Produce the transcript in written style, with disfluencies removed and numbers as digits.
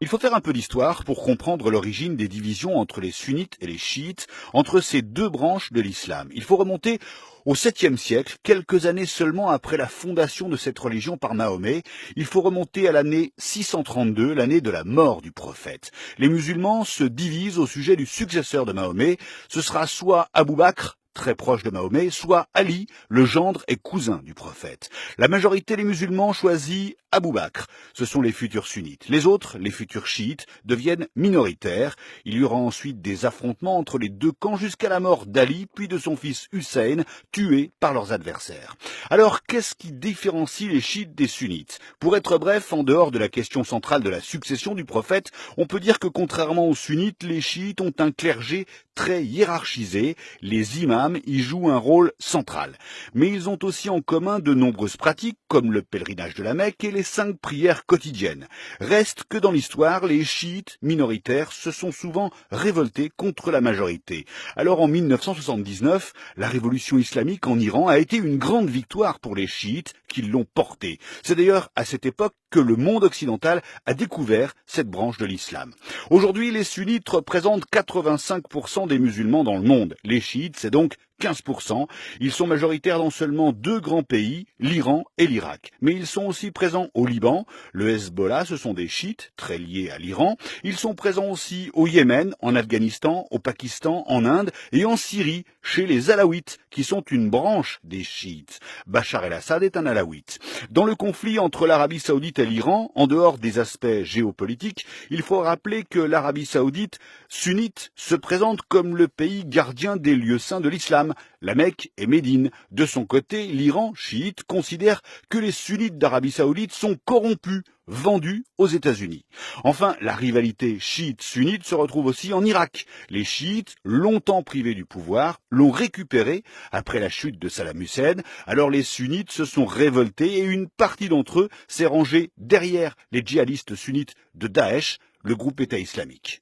Il faut faire un peu d'histoire pour comprendre l'origine des divisions entre les sunnites et les chiites, entre ces deux branches de l'islam. Il faut remonter au 7e siècle, quelques années seulement après la fondation de cette religion par Mahomet. Il faut remonter à l'année 632, l'année de la mort du prophète. Les musulmans se divisent au sujet du successeur de Mahomet. Ce sera soit Abou Bakr, très proche de Mahomet, soit Ali, le gendre et cousin du prophète. La majorité des musulmans choisit Abou Bakr. Ce sont les futurs sunnites. Les autres, les futurs chiites, deviennent minoritaires. Il y aura ensuite des affrontements entre les deux camps jusqu'à la mort d'Ali, puis de son fils Hussein, tué par leurs adversaires. Alors, qu'est-ce qui différencie les chiites des sunnites? Pour être bref, en dehors de la question centrale de la succession du prophète, on peut dire que contrairement aux sunnites, les chiites ont un clergé très hiérarchisé. Les imams y jouent un rôle central. Mais ils ont aussi en commun de nombreuses pratiques, comme le pèlerinage de la Mecque et les 5 prières quotidiennes. Reste que dans l'histoire, les chiites minoritaires se sont souvent révoltés contre la majorité. Alors en 1979, la révolution islamique en Iran a été une grande victoire pour les chiites qui l'ont portée. C'est d'ailleurs à cette époque que le monde occidental a découvert cette branche de l'islam. Aujourd'hui, les sunnites représentent 85% des musulmans dans le monde. Les chiites, c'est donc 15%. Ils sont majoritaires dans seulement 2 grands pays, l'Iran et l'Irak. Mais ils sont aussi présents au Liban. Le Hezbollah, ce sont des chiites, très liés à l'Iran. Ils sont présents aussi au Yémen, en Afghanistan, au Pakistan, en Inde et en Syrie, chez les Alaouites, qui sont une branche des chiites. Bachar el-Assad est un Alaouite. Dans le conflit entre l'Arabie Saoudite et l'Iran, en dehors des aspects géopolitiques, il faut rappeler que l'Arabie Saoudite, sunnite, se présente comme le pays gardien des lieux saints de l'islam, la Mecque et Médine. De son côté, l'Iran, chiite, considère que les sunnites d'Arabie Saoudite sont corrompus, vendus aux États-Unis. Enfin, la rivalité chiite-sunnite se retrouve aussi en Irak. Les chiites, longtemps privés du pouvoir, l'ont récupéré après la chute de Saddam Hussein. Alors les sunnites se sont révoltés et une partie d'entre eux s'est rangée derrière les djihadistes sunnites de Daesh, le groupe État islamique.